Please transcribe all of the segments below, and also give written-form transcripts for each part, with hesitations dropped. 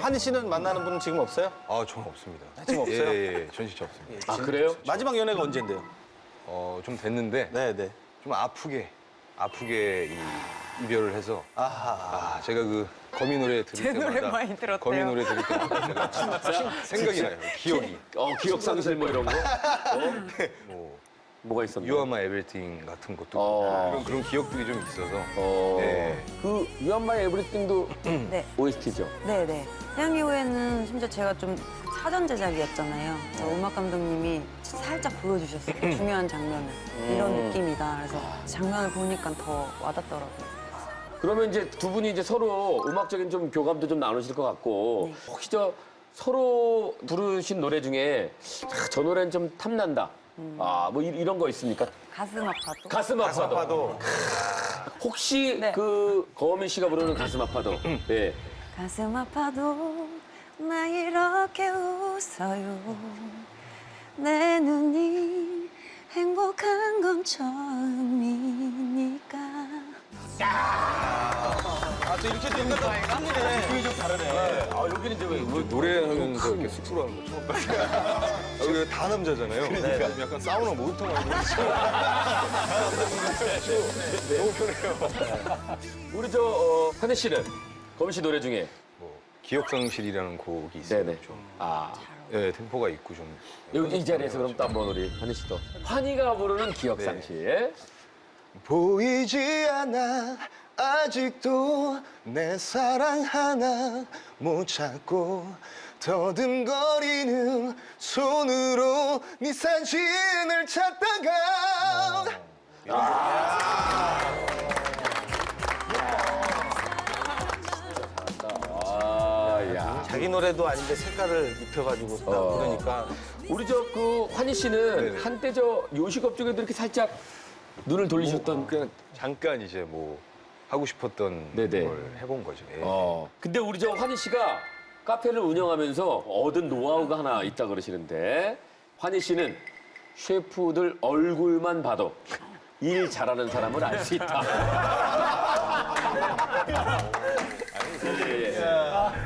환희 씨는 만나는 분은 지금 없어요? 아, 저는 없습니다. 지금 없어요? 예, 전 진짜 없습니다. 아, 그래요? 마지막 연애가 언젠데요? 좀 됐는데 네네. 좀 아프게 이별을 해서 제가 그 거미 노래 들을 제 때마다 노래 많이 들었대요. 거미 노래 들을 때마다 제가 생각이 나요. 기억이. 기억 상실 뭐 이런 거? 뭐 뭐가 있었나요? You Are My Everything 같은 것도 그런 기억들이 좀 있어서 네. 그 You Are My Everything도 네. OST죠? 네네. 태양의 후예는 심지어 제가 좀 사전 제작이었잖아요. 그래서 음악 감독님이 살짝 보여주셨어요. 중요한 장면을. 이런 느낌이다. 그래서 장면을 보니까 더 와닿더라고요. 그러면 이제 두 분이 이제 서로 음악적인 좀 교감도 좀 나누실 것 같고 혹시 서로 부르신 노래 중에 저 노래는 좀 탐난다. 뭐 이런 거 있습니까? 가슴 아파도. 가슴 아파도. 아파도. 혹시 네. 그 거미 씨가 부르는 가슴 아파도. 예. 가슴 아파도 나 이렇게 웃어요. 내 눈이 행복한 건 처음이니까. 또 이렇게 되니까 또 틀리네. 그게 좀 다르네. 여기는 이제 왜 노래하면서 이렇게 쑥스러워하는 거 처음 봤어요. 여기 다 남자잖아요. 그러니까 약간 사우나 목욕탕 하는 거 너무 편해요. 우리 한혜 씨는 거미 씨 노래 중에 뭐 기억상실이라는 곡이 있어요. 네네. 좀. 네, 템포가 있고 좀. 여기 이 자리에서 그럼 또 한번 우리 한혜 씨도 환희가 부르는 기억상실. 보이지 않아 아직도 내 사랑 하나 못 찾고 더듬거리는 손으로 네 사진을 찾다가 자기 노래도 아닌데 색깔을 입혀가지고 딱 부르니까. 우리 그 환희 씨는 네네. 한때 요식업 쪽에도 이렇게 살짝 눈을 돌리셨던. 그냥 잠깐 이제 뭐 하고 싶었던 네네. 걸 해본 거죠. 예. 근데 우리 환희 씨가 카페를 운영하면서 얻은 노하우가 하나 있다 그러시는데 환희 씨는 셰프들 얼굴만 봐도 일 잘하는 사람을 알 수 있다.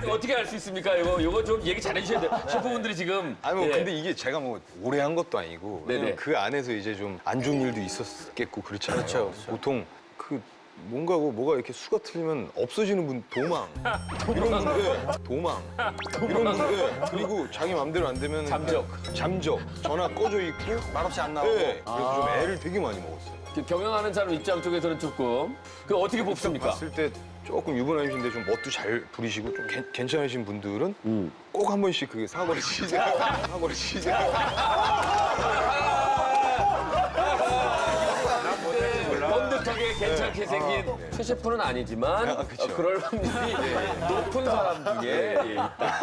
어떻게 알 수 있습니까? 이거 좀 얘기 잘해주셔야 돼요. 셰프분들이 지금. 아니 뭐 예. 근데 이게 제가 뭐 오래 한 것도 아니고 네네. 그 안에서 이제 좀 안 좋은 일도 있었겠고 그렇잖아요. 그렇죠. 보통 뭐가 이렇게 수가 틀리면 없어지는 분 도망 이런 분들 도망 이런 분들 그리고 자기 맘대로 안 되면 잠적 전화 꺼져 있고 말없이 안 나오고. 네, 그래서 좀 애를 되게 많이 먹었어요. 경영하는 사람 입장 쪽에서는 조금 어떻게 뽑습니까? 봤을 때 조금 유부남이신데 좀 멋도 잘 부리시고 좀 괜찮으신 분들은 꼭 한 번씩 그 사거리 시작 번듯하게 괜찮게 생긴 최 셰프는 아니지만 그쵸. 그럴 확률이 높은 사람 중에 있다.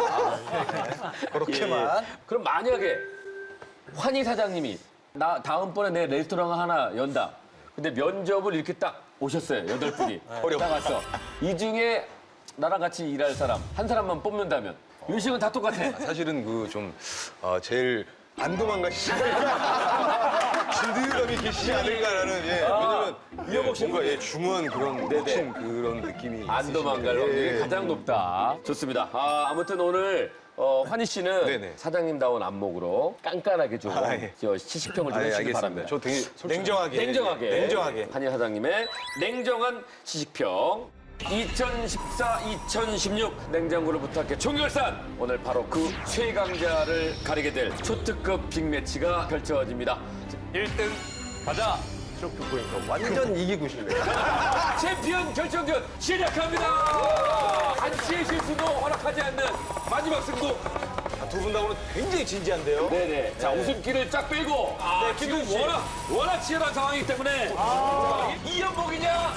그렇게만. 그럼 만약에 환희 사장님이 나 다음번에 내 레스토랑 하나 연다. 근데 면접을 이렇게 딱 오셨어요. 8분이. 딱 왔어. 이 중에 나랑 같이 일할 사람 한 사람만 뽑는다면 요식은 다 똑같아. 사실은 제일 안 도망가시지 진드감이 계시지 않을까라는 왜냐면 뭔가 중후한 그런 멋진 그런 느낌이 안 도망갈 확률이 가장 높다. 좋습니다. 아무튼 오늘 환희 씨는 네네. 사장님다운 안목으로 깐깐하게 좀 예. 시식평을 좀 해주시기 알겠습니다. 바랍니다. 저 되게 솔직히 냉정하게. 환희 사장님의 냉정한 시식평. 2014-2016 냉장고를 부탁해 총결산! 오늘 바로 그 최강자를 가리게 될 초특급 빅매치가 펼쳐집니다. 1등 가자. 이렇게 보니까 완전 이기고 싶네. 챔피언 결정전 시작합니다! 한치의 실수도 허락하지 않는 마지막 승부. 두 분 다 오늘 굉장히 진지한데요. 네네. 자, 웃음기를 쫙 빼고. 지금 워낙 치열한 상황이기 때문에. 이연복이냐,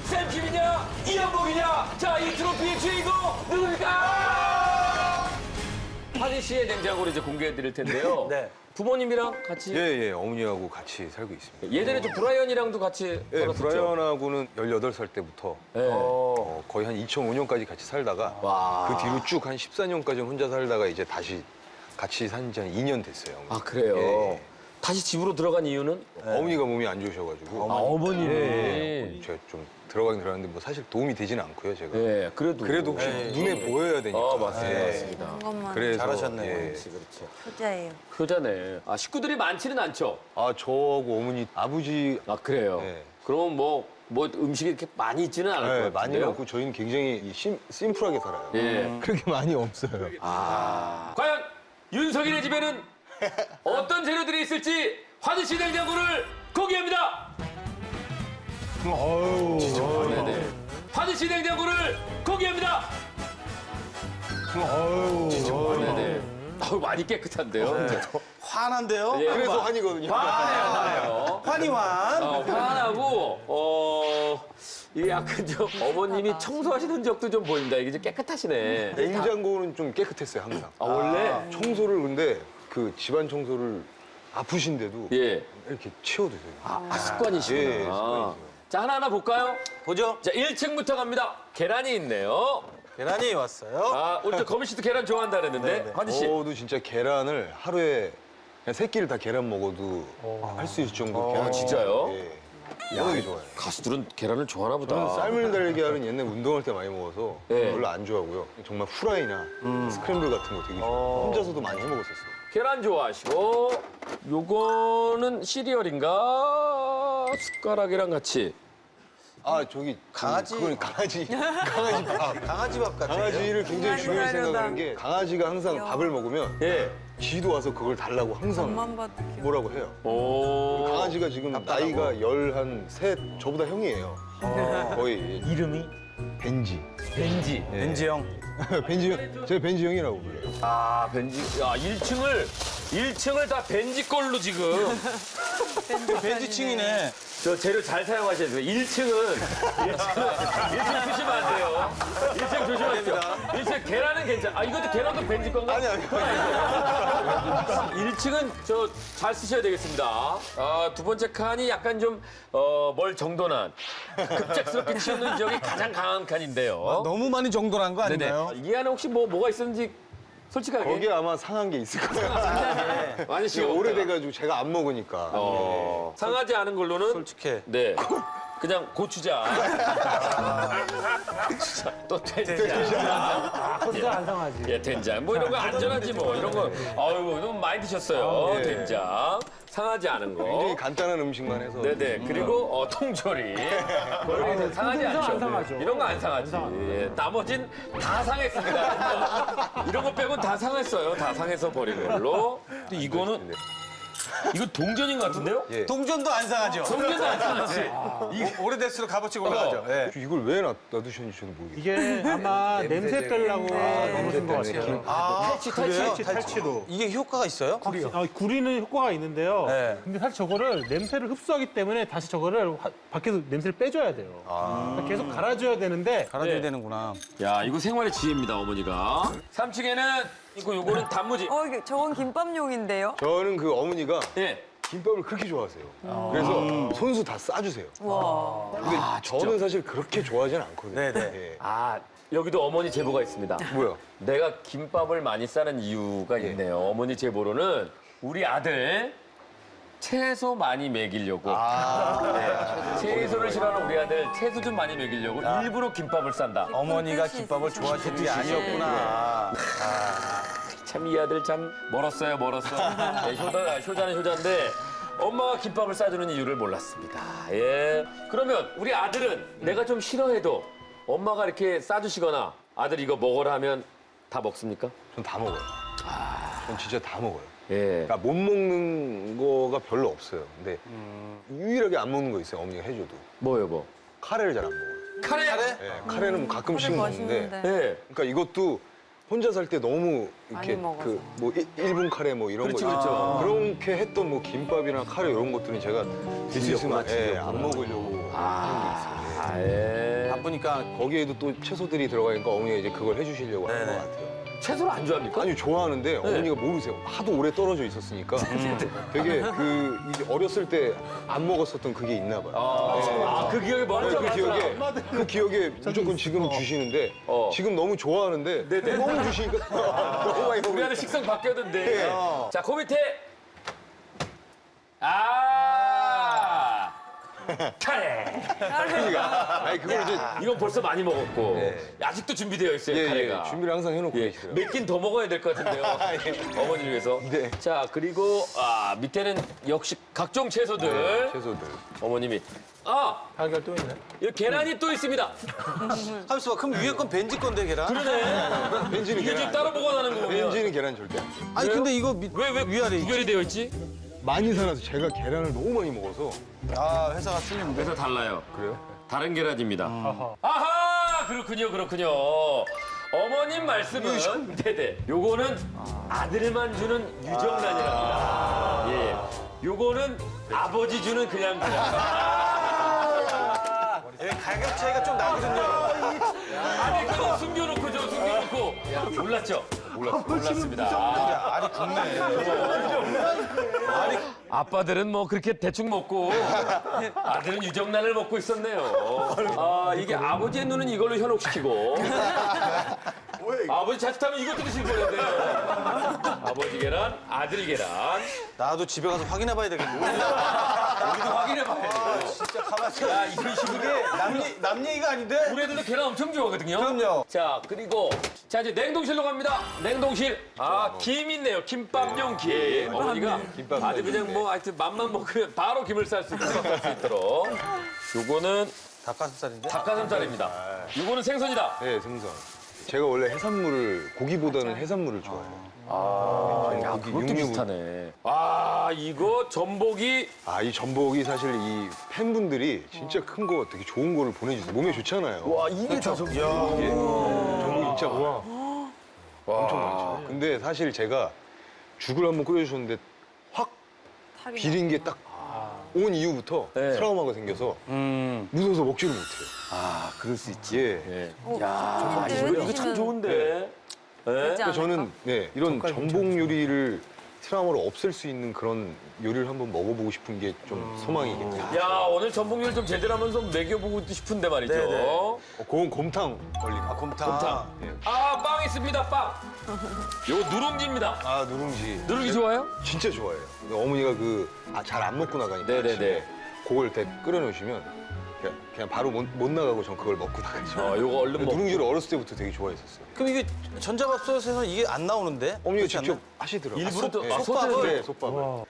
샘킴이냐, 이연복이냐. 자, 이 트로피의 주인공 누굴까? 환희 씨의 냉장고를 이제 공개해 드릴 텐데요. 네. 부모님이랑 같이. 예, 어머니하고 같이 살고 있습니다. 예전에 좀 브라이언이랑도 같이 예, 살았었죠? 브라이언하고는 18살 때부터 네. 거의 한 2005년까지 같이 살다가 그 뒤로 쭉 한 14년까지 혼자 살다가 이제 다시 같이 산지 한 2년 됐어요. 아, 그래요? 예. 다시 집으로 들어간 이유는? 어머니가 몸이 안 좋으셔가지고 어머님이. 제가 좀 들어가긴 들어갔는데 뭐 사실 도움이 되지는 않고요 제가. 예, 그래도. 그래도 혹시 눈에 보여야 되니까. 맞습니다. 예. 맞습니다. 그것만 그래서 잘하셨네요. 예. 효자예요. 효자네. 아, 식구들이 많지는 않죠? 아 저하고 어머니 아버지 아, 그래요? 네. 그럼 뭐 음식이 이렇게 많이 있지는 않을 것 네, 같은데요? 많이는 없고 저희는 굉장히 심플하게 살아요. 예. 그렇게 많이 없어요. 과연 윤석이네 집에는 어떤 재료들이 있을지 환희씨 냉장고를 공개합니다. 네네. 환희씨 냉장고를 공개합니다. 네네. 아우, 많이 깨끗한데요. 환한데요? 예. 그래서 환이거든요. 화나요. 환희환. 화나고 이게 약간 좀 어머님이 청소하시는 흔적도 좀 보입니다. 이게 좀 깨끗하시네. 냉장고는 좀 깨끗했어요 항상. 아, 원래? 청소를 근데 그 집안 청소를 아프신데도 예. 이렇게 치워두세요. 습관이시구나. 예, 습관이죠. 자, 하나하나 볼까요? 보죠. 자, 1층부터 갑니다. 계란이 있네요. 계란이 왔어요. 아, 오늘 또 거미 씨도 계란 좋아한다 그랬는데. 네. 환희 씨. 저도 진짜 계란을 하루에 그냥 세 끼를 다 계란 먹어도 할 수 있을 정도 계란. 진짜요? 예. 되게 좋아요. 가수들은 계란을 좋아하나 보다. 저는 삶을 달걀은 옛날 운동할 때 많이 먹어서 네. 별로 안 좋아하고요. 정말 후라이나 스크램블 같은 거 되게 좋아해요. 혼자서도 많이 해 먹었었어요. 계란 좋아하시고 요거는 시리얼인가? 숟가락이랑 같이. 아 저기 강아지. 그건 강아지 밥. 강아지 밥 같은. 강아지를 굉장히 강아지 중요히 사료다. 생각하는 게 강아지가 항상 귀여워. 밥을 먹으면 예. 쥐도 와서 그걸 달라고 항상 밥만 봐도 귀여워. 뭐라고 해요. 오. 강아지가 지금 나이가 13, 저보다 형이에요. 거의 이름이 벤지. 벤지. 벤지 형. 벤지 형, 제가 벤지 형이라고 불러요. 아, 벤지. 야, 1층을 다 벤지 걸로 지금. 벤지층이네. 저 재료 잘 사용하셔야 돼요. 1층은 1층 쓰시면 안 돼요. 1층 조심하십시오. 1층 계란은 괜찮아. 아, 이것도 계란도 벤지 건가? 아니. 1층은 저 잘 쓰셔야 되겠습니다. 아, 두 번째 칸이 약간 좀 멀 정돈한 급작스럽게 치우는 지역이 가장 강한 칸인데요. 너무 많이 정돈한 거 네네. 아닌가요? 이 안에 혹시 뭐가 있었는지 솔직하게. 거기에 아마 상한 게 있을 거예요. 많이 지금 씌워. 오래돼가지고 제가 안 먹으니까. 상하지 않은 걸로는 솔직해. 네. 그냥 고추장. 또 된장. 커서 안 상하지. 예, 된장. 뭐 이런 거 안전하지 뭐. 이런 거. 아이고, 너무 많이 드셨어요. 네. 된장. 상하지 않은 굉장히 거. 간단한 음식만 해서. 네네. 그리고 통조림. 그리고 상하지 않죠. 안 상하죠. 이런 거 안 상하지. 예, 나머진 다 상했습니다. 이런 거 빼곤 다 상했어요. 다 상해서 버린 걸로. 근데 이거는 이거 동전인 것 같은데요? 예. 동전도 안 상하죠. 동전도 안 상하지. 오래될수록 값어치 올라가죠. 예. 이걸 왜 놔두셨는지 저도 모르겠어요. 이게 아마 냄새 빼려고 넣으신 것 때문에 같아요. 그래요? 탈취로. 이게 효과가 있어요? 구리는 효과가 있는데요. 네. 근데 사실 저거를 냄새를 흡수하기 때문에 다시 저거를 밖에서 냄새를 빼줘야 돼요. 그러니까 계속 갈아줘야 되는데 갈아줘야 네. 되는구나. 야, 이거 생활의 지혜입니다, 어머니가. 3층에는 요거는 단무지. 저건 김밥용인데요? 저는 그 어머니가 예. 김밥을 그렇게 좋아하세요. 그래서 손수 다 싸주세요. 와. 근데 저는 사실 그렇게 좋아하진 않거든요. 네네. 예. 아, 여기도 어머니 제보가 있습니다. 뭐야? 내가 김밥을 많이 싸는 이유가 있네요. 어머니 제보로는 우리 아들 채소 많이 먹이려고. 네. 채소를 싫어하는 우리 아들 채소 좀 많이 먹이려고 일부러 김밥을 싼다. 어머니가 뜻이 김밥을 있으시네. 좋아하시는 게 아니었구나. 참 이 아들 참 멀었어요, 멀었어. 네, 효자는 효자인데 엄마가 김밥을 싸주는 이유를 몰랐습니다. 예. 그러면 우리 아들은 내가 좀 싫어해도 엄마가 이렇게 싸주시거나 아들 이거 먹어라 하면 다 먹습니까? 전 다 먹어요. 전 진짜 다 먹어요. 예. 그러니까 못 먹는 거가 별로 없어요. 근데 유일하게 안 먹는 거 있어요. 어머니가 해줘도. 뭐요, 뭐? 카레를 잘 안 먹어요. 카레? 예, 카레는 뭐 가끔씩 먹는데. 맛있는데. 예. 그러니까 이것도 혼자 살 때 너무 이렇게 많이 먹어서. 그 뭐 일본 카레 뭐 이런 그렇죠, 거 그렇죠. 그렇게 했던 뭐 김밥이나 카레 이런 것들은 제가 있으면 안 먹으려고 아, 예. 바쁘니까 거기에도 또 채소들이 들어가니까 어머니가 이제 그걸 해주시려고 하는 것 같아요. 채소를 안 좋아합니까? 아니 좋아하는데 어머니가 모르세요. 하도 오래 떨어져 있었으니까 되게 그 이제 어렸을 때 안 먹었었던 그게 있나 봐요. 그 기억이 멀어져 그 기억에 무조건 지금 주시는데 지금 너무 좋아하는데 너무 주시니까 너무 많이 우리 먹어요. 아들 식성 바뀌었는데. 자, 그 밑에 아 카레. 그러니까 아니 그걸 이제 이건 벌써 많이 먹었고 아직도 준비되어 있어요 예, 카레가. 예, 준비를 항상 해놓고 예, 계시더라고요. 몇 끼는 더 먹어야 될 것 같은데요. 어머니를 위해서. 네. 자, 그리고 밑에는 역시 각종 채소들. 채소들. 어머님이. 달걀 또 있네. 여기 계란이 또 있습니다. 함수 그럼 위에 건 벤지 건데 계란? 그러네. 벤지는 이게 지금 따로 보관하는 거 보면. 벤지는 계란 절대 안 돼. 아니 근데 이거 왜 위아래 있지? 구별이 되어 있지? 많이 살아서 제가 계란을 너무 많이 먹어서 아 회사가 틀린데. 그래서 달라요. 그래요? 다른 계란입니다. 아하. 아하! 그렇군요. 어머님 말씀은 네네. 요거는 아들만 주는 유정란이랍니다. 예. 요거는 아버지 주는 그냥. 예, 가격 차이가 좀 나거든요. 아니 그거 숨겨놓고 몰랐죠? 몰랐습니다. 알이 굵네. 아빠들은 뭐 그렇게 대충 먹고 아들은 유정란을 먹고 있었네요. 이게 아버지의 눈은 이걸로 현혹시키고 아버지 자칫하면 이것도 드실 뻔했네요. 아버지 계란, 아들 계란. 나도 집에 가서 확인해봐야 되겠네. 우리도 확인해봐야 돼. 진짜 가만히. 야, 이런 식으로. 남 얘기가 아닌데? 우리 애들도 계란 엄청 좋아하거든요. 그럼요. 자, 그리고 자 이제 냉동실로 갑니다. 냉동실. 김 있네요. 김밥용 김. 어머니가 아주 그냥 뭐 하여튼 맘만 먹으면 바로 김을 쌀 수 있도록. 요거는 닭가슴살인데? 닭가슴살입니다. 요거는 생선이다. 네, 생선. 제가 원래 해산물을 고기보다는 해산물을 좋아해요. 야, 고기, 그것도 육류. 비슷하네. 이거 전복이 이 전복이 사실 이 팬분들이 진짜 큰 거 되게 좋은 거를 보내주세요. 몸에 좋잖아요. 와, 이게 전복이. 이게 전복이 진짜 엄청 많죠. 근데 사실 제가 죽을 한번 끓여주셨는데 확 비린 게 딱 온 이후부터 네. 트라우마가 생겨서 무서워서 먹지를 못해요. 그럴 수 있지. 예. 야, 이거 참 좋은데. 네. 그래서 저는 이런 전복 요리를 트라우마를 없앨 수 있는 그런 요리를 한번 먹어보고 싶은 게 좀 소망이겠네요. 야, 오늘 전복 요리 좀 제대로 하면서 먹여보고 싶은데 말이죠. 네네. 그건 곰탕 걸리고. 곰탕. 빵 있습니다, 빵. 요거 누룽지입니다. 누룽지. 누룽지 좋아요? 진짜 좋아해요. 근데 어머니가 잘 안 먹고 나가니까. 네네네. 아침에 그걸 이렇게 끓여놓으시면 그냥 바로 못 나가고 전 그걸 먹고 나가죠. 요거 얼른 먹고. 누룽지를 어렸을 때부터 되게 좋아했었어요. 그럼 이게 전자밥솥에서는 이게 안 나오는데? 어머니가 그렇지 직접 않나요? 하시더라고요. 일부러 또 솥밥을? 네, 솥밥을.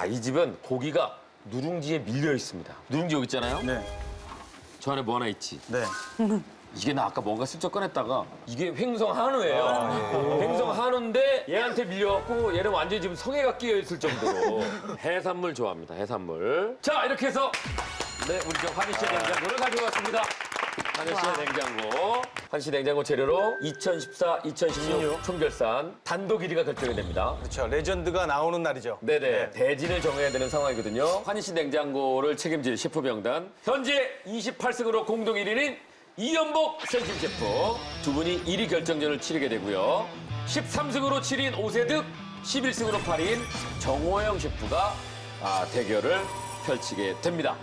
이 집은 고기가 누룽지에 밀려 있습니다. 누룽지 여기 있잖아요. 네. 저 안에 뭐 하나 있지. 네. 이게 나 아까 뭔가 슬쩍 꺼냈다가 이게 횡성 한우예요. 횡성 한우인데 얘한테 밀려갖고 얘는 완전히 지금 성애가 끼어 있을 정도로 해산물 좋아합니다. 해산물. 자, 이렇게 해서 우리 저 환희 씨의 냉장고를 가져왔습니다. 환희 씨의 냉장고. 환희 씨 냉장고 재료로 2014-2016 총결산 단독 1위가 결정이 됩니다. 그렇죠. 레전드가 나오는 날이죠. 네네. 대진을 정해야 되는 상황이거든요. 환희 씨 냉장고를 책임질 셰프 명단. 현재 28승으로 공동 1위는 이연복 센신 셰프. 두 분이 1위 결정전을 치르게 되고요. 13승으로 7인 오세득, 11승으로 8인 정호영 셰프가 대결을 펼치게 됩니다.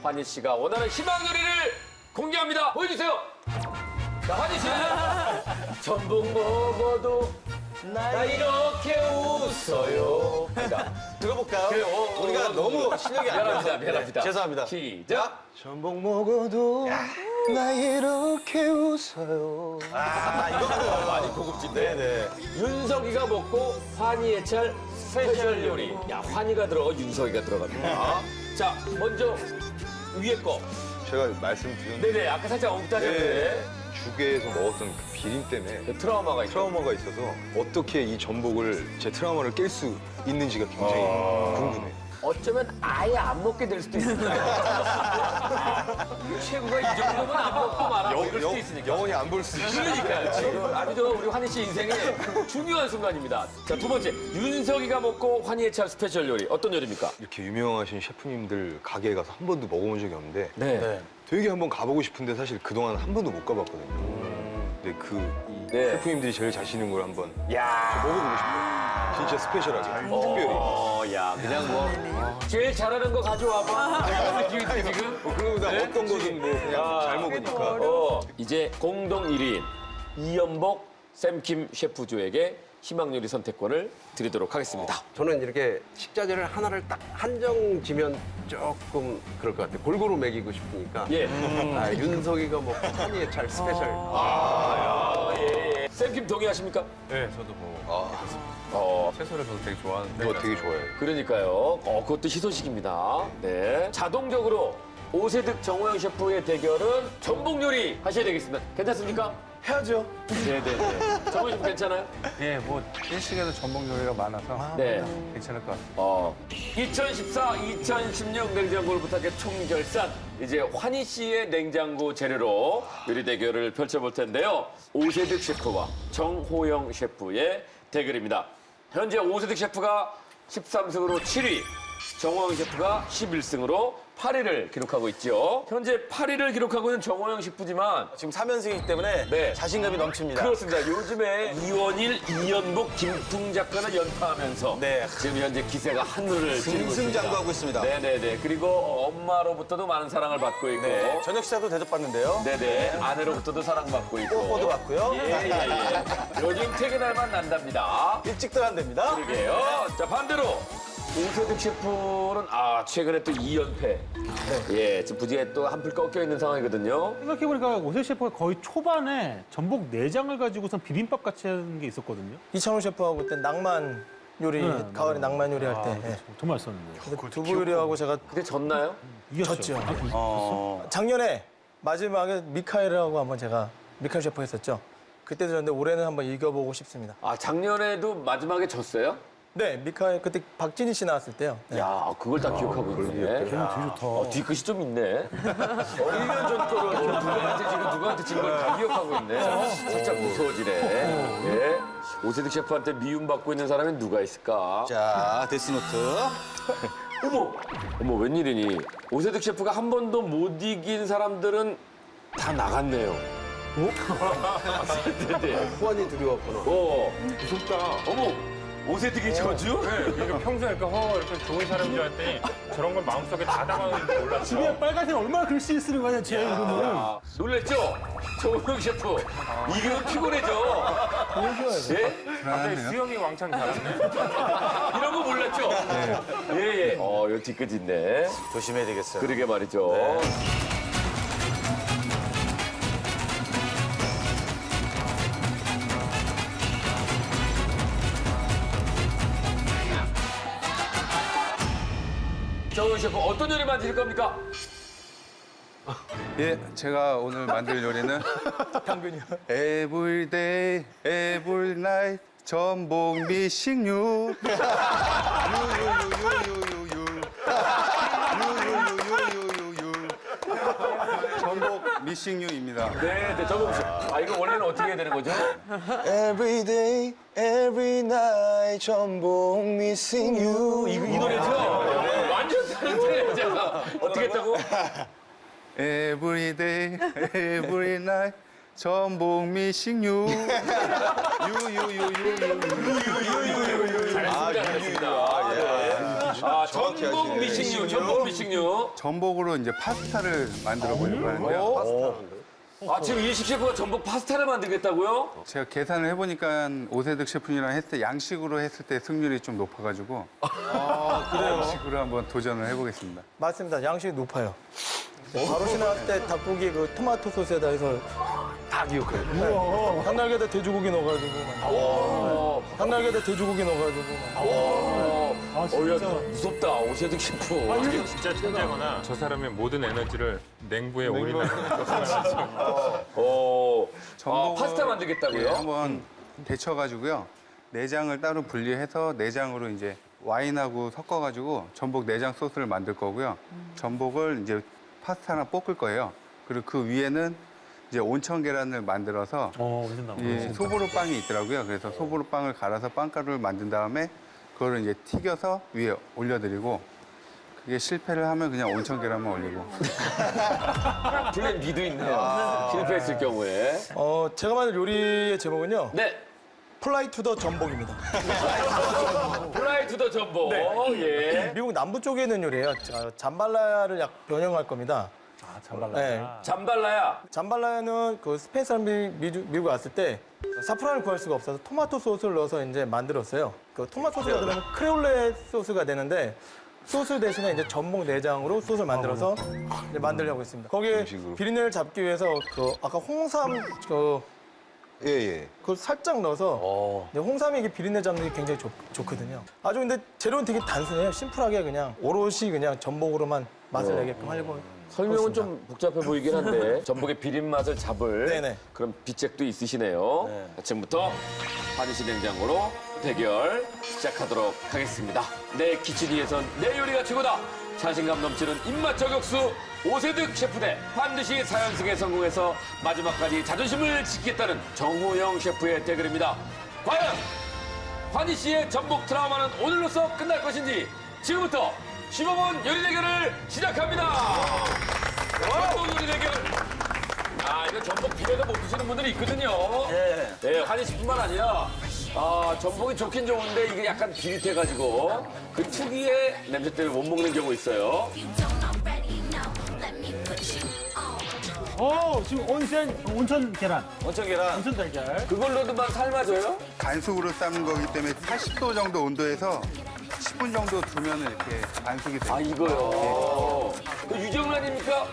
환희 씨가 원하는 희망 요리를 공개합니다. 보여주세요. 자, 환희 씨는 전복 먹어도 나 이렇게 웃어요. 들어볼까요? 그래요. 우리가 너무 실력이 안 나서. 미안합니다. 죄송합니다. 시작. 전복 먹어도 나 이렇게 웃어요. 이거는 많이 고급진데. 네네. 윤석이가 먹고 환희의 찰 스페셜 요리. 야, 환희가 들어가 윤석이가 들어갑니다. 자, 먼저 위에 거. 제가 말씀드렸는데 네네, 아까 살짝 언급하셨는데 죽에서 먹었던 그 비린 때문에 트라우마가 있죠. 트라우마가 있어서 어떻게 이 전복을 제 트라우마를 깰 수 있는지가 굉장히 궁금해요. 어쩌면 아예 안 먹게 될 수도 있습니다. 최고가 이 정도면 안 먹고 말아도 이럴 수도 있으니까. 영원히 안 볼 수 있어요. 그러니까요. 아주 우리 환희 씨 인생의 중요한 순간입니다. 자, 두 번째. 윤석이가 먹고 환희의 찰 스페셜 요리. 어떤 요리입니까? 이렇게 유명하신 셰프님들 가게에 가서 한 번도 먹어본 적이 없는데 네. 되게 한번 가보고 싶은데 사실 그동안 한 번도 못 가봤거든요. 근데 이 네. 셰프님들이 제일 잘 치는 걸 한번 야. 먹어보고 싶어요. 진짜 스페셜하게, 특별히. 야, 그냥 뭐 제일 잘하는 거 가져와봐. 이런 느낌인데 지금. 그러다 네? 어떤 거든 뭐 그냥 잘 먹으니까. 이제 공동 1위 이연복 샘킴 셰프조에게 희망요리 선택권을 드리도록 하겠습니다. 저는 이렇게 식자재를 하나를 딱 한정 지면 조금 그럴 것 같아요. 골고루 먹이고 싶으니까. 예. 윤석이가 뭐 한이의 찰 스페셜. 샘킴 동의하십니까? 네, 저도 뭐 채소를 저도 되게 좋아하는데 그거 되게 좋아해요. 그러니까요. 그것도 희소식입니다. 네. 자동적으로 오세득 정호영 셰프의 대결은 전복 요리 하셔야 되겠습니다. 괜찮습니까? 해야죠. 네네네. 정호영 셰프 괜찮아요? 예, 뭐 일식에도 전복 요리가 많아서 네. 괜찮을 것 같아요. 2014, 2016 냉장고를 부탁해 총결산. 이제 환희 씨의 냉장고 재료로 요리 대결을 펼쳐볼 텐데요. 오세득 셰프와 정호영 셰프의 대결입니다. 현재 오세득 셰프가 13승으로 7위, 정호영 셰프가 11승으로 8위를 기록하고 있죠. 현재 8위를 기록하고 있는 정호영 셰프지만 지금 3연승이기 때문에 네. 자신감이 넘칩니다. 그렇습니다. 요즘에 이원일, 이연복, 김풍 작가를 연파하면서 네. 지금 현재 기세가 하늘을 찌르고 있습니다. 승승장구하고 있습니다. 네네네. 그리고 엄마로부터도 많은 사랑을 받고 있고 네. 저녁 식사도 대접받는데요. 네네. 아내로부터도 사랑받고 있고 뽀뽀도 받고요. 예. 요즘 퇴근할만 난답니다. 일찍들 안 됩니다. 그러게요. 자, 반대로 오세득 셰프는 최근에 또 2연패. 예, 지금 부지에 또 한풀 꺾여 있는 상황이거든요. 생각해보니까 오세득 셰프가 거의 초반에 전복 내장을 가지고선 비빔밥 같이 하는 게 있었거든요. 이창훈 셰프하고 그때 낭만 요리, 가을에 낭만 요리 할 때. 그렇죠. 정말 맛있었는데. 근데 두부 요리하고 제가 근데 졌나요? 이겼죠. 졌죠. 작년에 마지막에 미카엘하고 한번 제가 미카엘 셰프 했었죠. 그때도 졌는데 올해는 한번 이겨보고 싶습니다. 작년에도 마지막에 졌어요? 네, 미카엘 그때 박진희 씨 나왔을 때요. 네. 야, 그걸 다 기억하고 있네. 되게 좋다. 뒤끝이 좀 있네. 1년 전 거를 누구한테 진 걸 다 기억하고 있네. 살짝 무서워지네. 예. 오세득 셰프한테 미움받고 있는 사람이 누가 있을까? 자, 데스노트. 어머, 웬일이니? 오세득 셰프가 한 번도 못 이긴 사람들은 다 나갔네요. 네네. 후환이 두려웠구나. 무섭다. 어머, 오세득의 저주? 네, 이거 평소에 이렇게 좋은 사람인 줄 알았더니 저런 걸 마음속에 다 담아놓는 줄 몰랐어. 집에 빨간색 얼마나 글씨 쓰는 거냐, 제 이름을. 놀랬죠? 정호영 셰프. 이기면 피곤해져. 예? 갑자기 수영이 왕창 잘하네. 이런 거 몰랐죠? 예. 이거 뒤끝 있네. 조심해야 되겠어요. 그러게 말이죠. 정호영 셰프, 어떤 요리 만드실 겁니까? 예, 제가 오늘 만들 요리는 당근이요. Every day, every night 전복 미식류. 전복 미식류입니다. 네, 정호영 씨. 이거 원래는 어떻게 해야 되는 거죠? Every day, every night, 전복 missing you. 이 노래죠? 완전 다른 노래잖아. 어떻게 했다고? Every day, every night 전복 미식류. 잘했습니다. 전복 미식류, 전복 미식류. 전복으로 이제 파스타를 만들어 보려고 하는데요. 지금 일식 셰프가 전복 파스타를 만들겠다고요? 제가 계산을 해보니까 오세득 셰프님이랑 했을 때 양식으로 했을 때 승률이 좀 높아가지고 그래요? 양식으로 한번 도전을 해보겠습니다. 맞습니다. 양식이 높아요. 바로 나왔을 때 닭고기 그 토마토 소스에다 해서 다 기억해요. 한날개다 돼지고기 넣어가지고. 한날개다 돼지고기 넣어가지고. 진짜 무섭다, 오세득 셰프. 진짜 천재거나 저 사람의 모든 에너지를 냉부에 올인하는 파스타 만들겠다고요? 한번 데쳐가지고요. 내장을 따로 분리해서 내장으로 이제 와인하고 섞어가지고 전복 내장 소스를 만들 거고요. 전복을 이제 파스타나 볶을 거예요. 그리고 그 위에는 이제 온천 계란을 만들어서 괜찮다. 이 소보로 빵이 있더라고요. 그래서 소보로 빵을 갈아서 빵가루를 만든 다음에 그거를 이제 튀겨서 위에 올려드리고 그게 실패를 하면 그냥 온천 계란만 올리고. 플랜 B도 있네요. 실패했을 경우에. 제가 만든 요리의 제목은요. 네. 플라이 투 더 전복입니다. 플라이 투 더 전복. 예. 미국 남부 쪽에 있는 요리예요. 잠발라를 약 변형할 겁니다. 잠발라야. 잠발라야. 잠발라야는 그 스페인 사람들이 미국 왔을 때 사프란을 구할 수가 없어서 토마토 소스를 넣어서 이제 만들었어요. 그 토마토 소스가 들어가면 크레올레 소스가 되는데 소스 대신에 이제 전복 내장으로 소스를 만들어서 이제 만들려고 했습니다. 거기에 비린내를 잡기 위해서 그 아까 홍삼 예. 그걸 살짝 넣어서 이제 홍삼이 이게 비린내 잡는 게 굉장히 좋거든요. 아주 근데 재료는 되게 단순해요. 심플하게 그냥 오롯이 그냥 전복으로만 맛을 내게끔 하려고. 설명은 좀 복잡해 보이긴 한데 전복의 비린 맛을 잡을 네네. 그런 비책도 있으시네요. 지금부터 한시 냉장고로 대결 시작하도록 하겠습니다. 내 키친이에선 내 요리가 최고다. 자신감 넘치는 입맛 저격수 오세득 셰프 대 반드시 4연승에 성공해서 마지막까지 자존심을 지키겠다는 정호영 셰프의 대결입니다. 과연 환희 씨의 전복 트라우마는 오늘로써 끝날 것인지 지금부터 시범원 요리 대결을 시작합니다. 전복 요리 대결. 이거 전복 비려도 못 드시는 분들이 있거든요. 네, 환희 씨뿐만 아니라 전복이 좋긴 좋은데 이게 약간 비릿해가지고 그 특유의 냄새 때문에 못 먹는 경우 있어요. 지금 온천 계란. 온천 계란. 온천 달걀. 그걸로도만 삶아줘요? 간숙으로 삶은 거기 때문에 80도 정도 온도에서 10분 정도 두면 이렇게 반숙이 돼요. 이거요. 그 유정란입니까?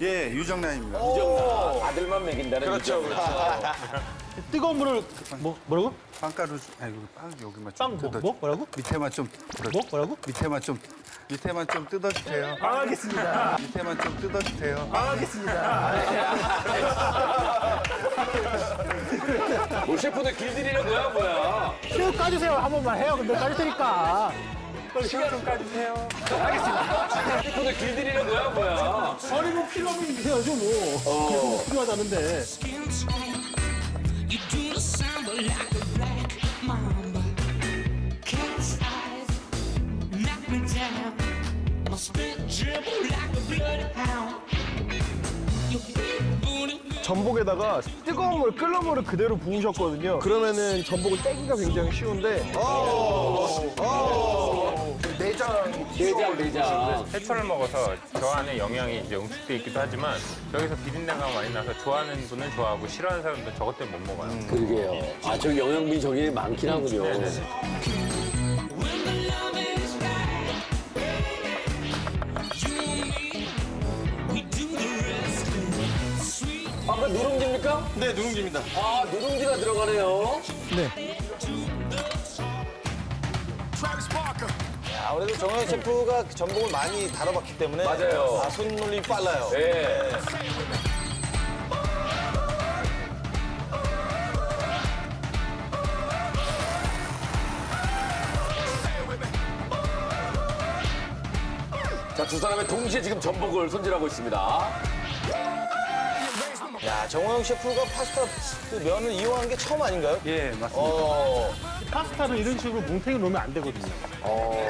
예, 유정란입니다. 유정란. 아들만 먹인다는 그렇죠, 유정란. 뜨거운 물을 뭐라고? 빵가루, 빵 여기만 빵 좀 뜯어. 뭐라고? 밑에만 좀. 뭐라고? 밑에만 좀 뜯어주세요. 알겠습니다. 밑에만 좀 뜯어주세요. 알겠습니다. 뭐 셰프들 길들이는 거야 뭐야? 새우 까주세요. 한 번만 해요. 근데 까줄 테니까. 빨리 새우 좀 까주세요. 셰프들 길들이는 거야 뭐야? 아니 뭐 필요하면 해야죠 뭐. 필요하다는데. You do the samba like a black mamba. Cat's eyes knock me down. My spit dribble like a bloodhound. Your big booty 전복에다가 뜨거운 물, 끓는 물을 그대로 부으셨거든요. 그러면은 전복을 떼기가 굉장히 쉬운데. 내장. 해초를 먹어서 저 안에 영양이 이제 응축돼 있기도 하지만 여기서 비린내가 많이 나서 좋아하는 분은 좋아하고 싫어하는 사람들은 저것 때문에 못 먹어요. 그러게요. 저기 영양분이 저기 많긴 하군요. when the love is right. You and me, we do the rest. Sweet. 아까 누룽지입니까? 네, 누룽지입니다. 누룽지가 들어가네요. 아무래도 정현 셰프가 전복을 많이 다뤄봤기 때문에 맞아요. 손놀림이 빨라요. 네. 자, 두 사람의 동시에 지금 전복을 손질하고 있습니다. 야, 정호영 셰프가 파스타 그 면을 이용한 게 처음 아닌가요? 예, 맞습니다. 파스타는 이런 식으로 뭉탱이 놓으면 안 되거든요.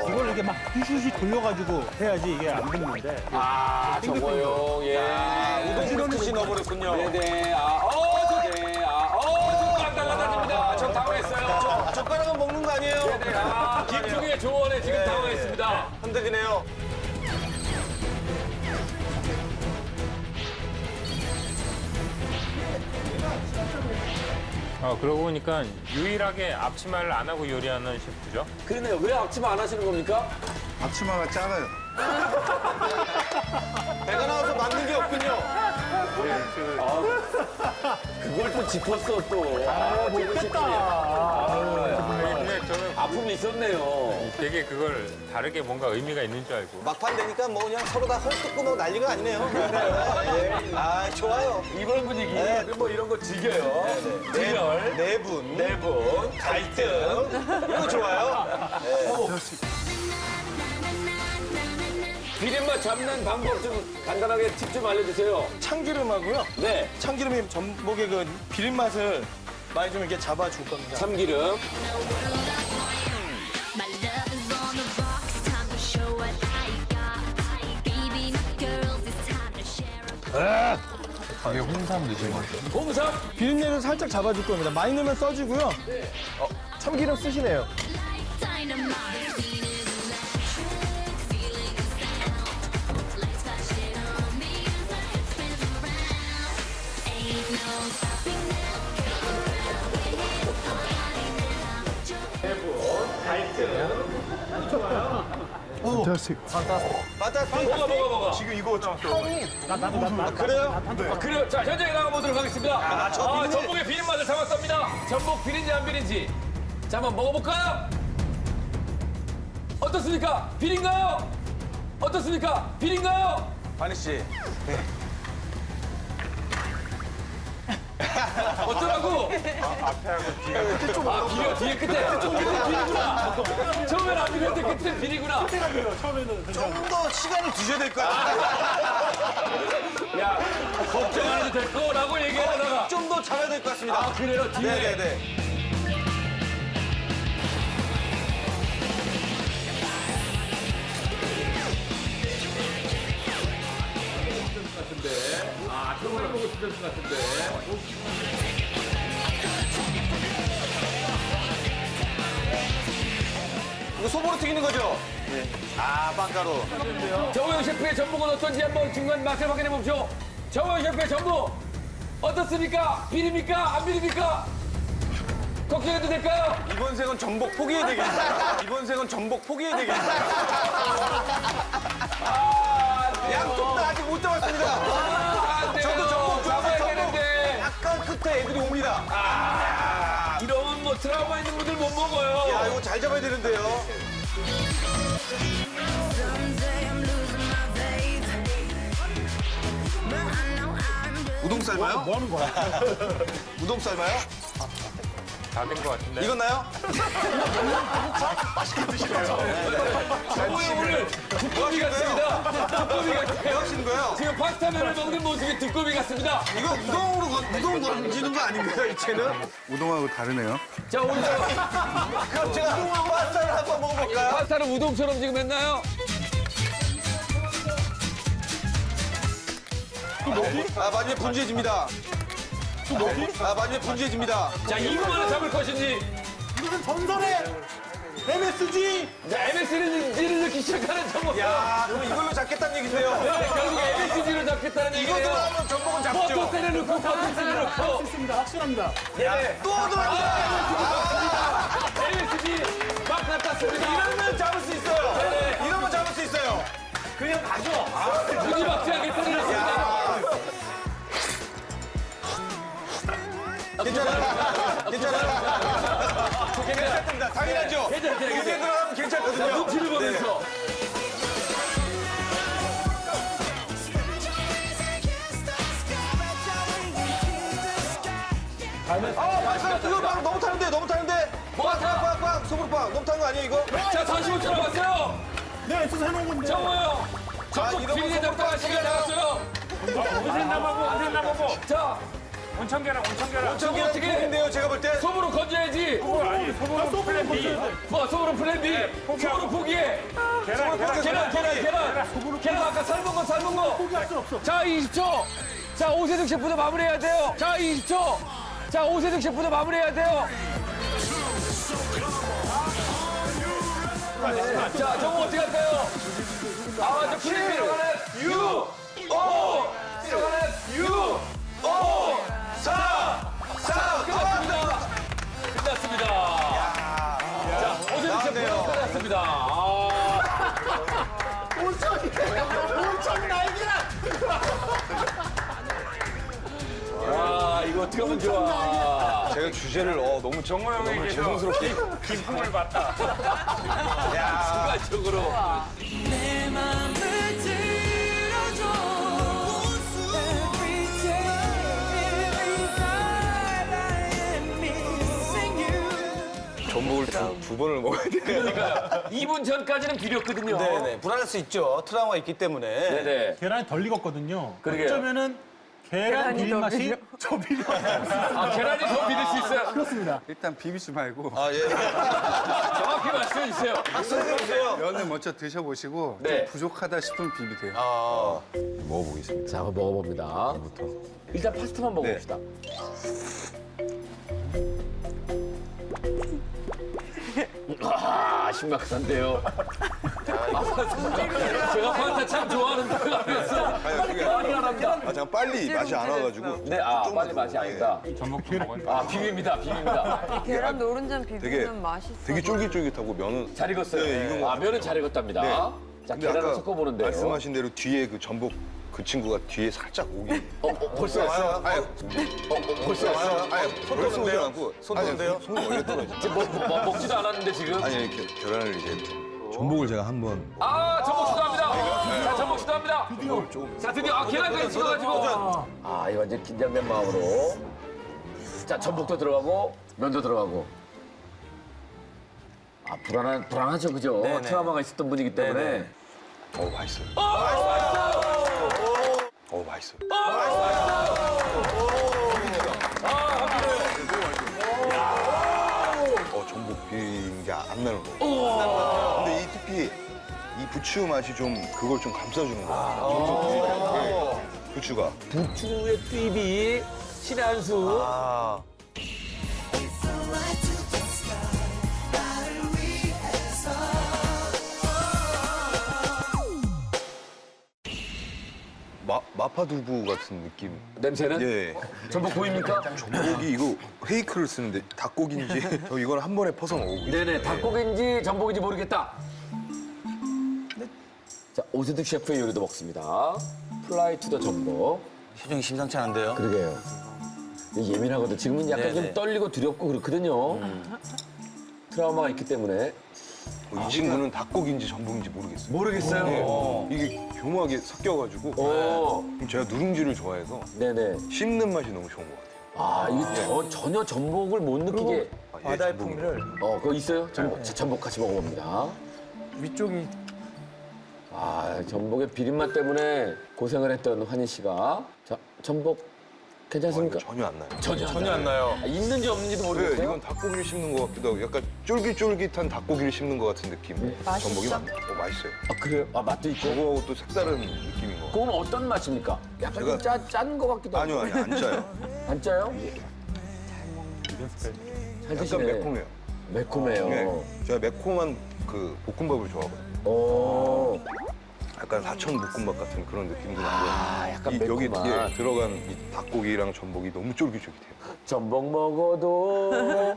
이걸 이렇게 막 휘휘휘 돌려가지고 해야지 이게 안 붙는데. 정호영, 예. 우동 끝이 넣어버렸군요. 네네. 네. 간단하답니다. 저 당황했어요. 젓가락은 먹는 거 아니에요? 네네. 김풍의 조언에 지금 당황했습니다. 흔들리네요. 그러고 보니까 유일하게 앞치마를 안 하고 요리하는 셰프죠. 그러네요. 왜 앞치마 안 하시는 겁니까? 앞치마가 작아요. 배가 나와서 맞는 게 없군요. 그걸 또 짚었어, 또. 근데 저는 아픔이 있었네요. 되게 그걸 다르게 뭔가 의미가 있는 줄 알고. 막판 되니까 뭐 그냥 서로 다 헐뜯고 뭐 난리가 아니네요. 아, 좋아요. 이번 분위기. 뭐 이런 거 즐겨요. 대열. 네 분. 네 분. 갈등. 이거 좋아요. 비린맛 잡는 방법 좀 간단하게 팁 좀 알려주세요. 참기름하고요. 네. 참기름이 전복의 그 비린 맛을 많이 좀 이렇게 잡아줄 겁니다. 참기름. My love is on the box. Time to show what I got. Baby, my girls, it's time to share. 이게 홍삼 넣으신 거죠? 홍삼. 비린내를 살짝 잡아줄 겁니다. 많이 넣으면 써지고요. 참기름 쓰시네요. Like dynamite. Feeling electric. Feeling the sound. Lights flashing on me. 뭐가. 지금 이거 그래요? 그래요. 자, 현장에 나가보도록 하겠습니다. 전복의 비린 맛을 잡았답니다. 전복 비린지 안 비린지. 자, 한번 먹어볼까요? 어떻습니까? 비린가요? 어떻습니까? 비린가요? 환희 씨. 어쩌라고? 비려, 뒤에 끝에. 비리구나. 처음엔 안 비렸는데 끝에 비리구나. 좀 더 시간을 두셔야 될 것 같아요. 야, 걱정 안 해도 될 거라고 얘기하다가. 좀 더 잡아야 될 것 같습니다. 아, 그래요? 뒤에. 네네네. 처음에 보고 싶을 것 같은데. 이거 소보로 튀기는 거죠? 네. 아, 빵가루. 정호영 셰프의 전복은 어떤지 한번 중간 맛을 확인해 보십시오. 정호영 셰프의 전복 어떻습니까? 비립니까? 안 비립니까? 걱정해도 될까요? 이번 생은 전복 포기해야 되겠네요. 이번 생은 전복 포기해야 되겠네요. 양쪽 다 아직 못 잡았습니다. 안 돼요. 저도 전복 잡아야 좋아서 전복. 되는데. 약간 끝에 애들이 옵니다. 이런 뭐 트라우마 있는 분들 못 먹어요. 야, 이거 잘 잡아야 되는데요. 우동 삶아요? 뭐 하는 거야? 우동 삶아요? 다 된 것 같은데. 익었나요? 정호영 오늘 두꺼비 같습니다. 두꺼비 같아요. 뭐 하시는 거예요? 지금 파스타면을 먹는 모습이 두꺼비 같습니다. 이거 우동 던지는 거 아닌가요, 이체는? 우동하고 다르네요. 자, 오늘 저 그럼 제가 파스타를 한번 먹어볼까요? 파스타는 우동처럼 지금 했나요? 아, 마지막에 분주해집니다. 아, 마지막에 분주해집니다. 자, 이거만을 잡을 것인지. 이것은 전설의 MSG. 자, MSG를 넣기 시작하는 전복. 야, 그럼 이걸로 잡겠다는 얘긴데요. 네, 결국 MSG를 잡겠다는 이거 얘기예요. 들어가면 전복은 잡죠. 버터세를 넣고 버터세를 넣고. 있습니다. 확실합니다. 네. 또 들어갑니다. MSG 막 갖다 씁니다. 이러면 잡을 수 있어요. 네네. 이러면 잡을 수 있어요. 그냥 가죠. 무지막지하게 때려놨습니다. 괜찮아요. 괜찮아요. 괜찮습니다. 당연하죠. 괜찮아요. 이게 들어가면 괜찮거든요. 눈치를 보면서. 파스타 이거 막 너무 타는데, 너무 타는데. 꽉. 소불빵. 너무 탄 거 아니에요, 이거? 자, 45초 남았어요. 네, 애써서 해놓은 건데. 정호요. 전복 이러면 비리에 소불빵 잡다가 시간 나갔어요. 온센 나보고. 자, 온천계란. 저기 어떻게 어떻게인데요, 제가 볼 때? 소보로 건져야지. 아니, 소보로 플랜 B. 뭐, 소보로 플랜 B. 소보로 포기해. 계란 아까 삶은 거. 포기할 수 없어. 자, 20초. 자, 오세득 셰프도 마무리해야 돼요. 자, 20초. 자, 오세득 셰프도 마무리해야 돼요. 자, 정우 어떻게 할까요? 아, 저 플랜B로 가는 6, 5, 들어가는 6, 5, 4, 끝났습니다. 끝났습니다. 자, 오세득 셰프 끝났습니다. 온천 날개라. 와, 이거 어떻게 하면 좋아. 제가 주제를 너무 정호 형에게서 죄송스럽게 기쁨을 받다. 순간적으로. 내 맘을 들어줘. Every day, every night I am missing you. 전복을 두 번을 먹어야 돼요. 그러니까 2분 전까지는 비렸거든요. 네네. 불안할 수 있죠. 트라우마가 있기 때문에. 네네. 계란이 덜 익었거든요. 그러게요. 어쩌면은 계란 비린 맛이 저 비려. 아, 계란이 더 비릴 수 있어요? 그렇습니다. 일단 비비지 말고 아, 예. 정확히 말씀해 주세요. 말씀해주세요. 면을 먼저 드셔보시고 네. 좀 부족하다 싶으면 비비세요. 먹어보겠습니다. 자, 한번 먹어봅니다. 일단 파스타만 먹어봅시다. 아, 신박한데요. 자, 제가 판타 참 좋아하는데 그래서 말이 안 합니다. 잠깐 빨리 맛이 안 와가지고. 네, 빨리 맛이 아니다. 전복도 먹었는데. 비빔입니다. 계란 노른자 비비면 맛있어. 되게 쫄깃쫄깃하고 면은 잘 익었어요. 네, 이거 면은 잘 익었답니다. 네. 자, 근데 계란을 아까 섞어보는데요. 말씀하신 대로 뒤에 그 전복 그 친구가 뒤에 살짝 오긴. 벌써 왔어? 벌써 왔어? 벌써 오지 않고 손 떠는데요? 손이 원래 떨어져. 지금 먹지도 않았는데 지금. 아니 이렇게 계란을 이제 전복을 제가 한번 전복 시도합니다. 자, 전복 시도합니다. 자, 드디어 계란까지 찍어가지고. 이거 완전 긴장된 마음으로. 자, 전복도 들어가고 면도 들어가고. 불안하죠, 그죠? 트라우마가 있었던 분이기 때문에. 맛있어요. 맛있어요. 전복 비린 게 안 나는 거. 근데 이 특히 이 부추 맛이 좀 그걸 좀 감싸주는 거야. 부추가. 부추의 띠비 신의 한 수. 마파두부 같은 느낌. 냄새는? 예. 전복 보입니까? 전복이 이거 페이크를 쓰는데 닭고기인지 이걸 한 번에 퍼서 먹어보고. 네네, 닭고기인지 전복인지 모르겠다. 자, 오세득 셰프의 요리도 먹습니다. 플라이 투 더 전복. 표정이 심상치 않은데요? 그러게요. 이게 예민하거든. 지금은 약간 좀 떨리고 두렵고 그렇거든요. 트라우마가 있기 때문에. 이 친구는 닭고기인지 전복인지 모르겠어요. 모르겠어요. 이게 교묘하게 섞여가지고. 제가 누룽지를 좋아해서 네네. 씹는 맛이 너무 좋은 것 같아요. 이거 전혀 전복을 못 느끼게. 바다의 풍미를 그거 있어요? 전복 같이 먹어봅니다. 위쪽이 전복의 비린맛 때문에 고생을 했던 환희 씨가. 자, 전복 괜찮습니까? 전혀 안 나요. 전혀 안 나요. 있는지 없는지도 모르겠어요. 네, 이건 닭고기를 씹는 것 같기도 하고 약간 쫄깃쫄깃한 닭고기를 씹는 것 같은 느낌. 전복이 맛있어요. 그래요? 맛도 있고. 저거하고 또 색다른 느낌인 거. 그건 어떤 맛입니까? 약간 좀 짠 것 같기도 하고. 아니요, 안 짜요. 안 짜요? 잘 약간 드시네. 매콤해요. 매콤해요. 네, 제가 매콤한 그 볶음밥을 좋아하거든요. 약간 사천 볶음밥 같은 그런 느낌도 나고. 약간 여기 매콤한. 들어간 이 닭고기랑 전복이 너무 쫄깃쫄깃해요. 전복 먹어도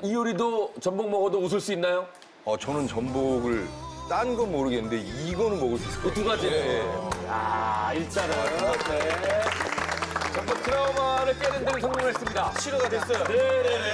이 요리도 전복 먹어도 웃을 수 있나요? 저는 전복을 딴 건 모르겠는데 이거는 먹을 수 있을 것 같아요. 두 가지를. 일단은 전복 트라우마를 깨는 데는 성공했습니다. 치료가 됐어요. 네네네.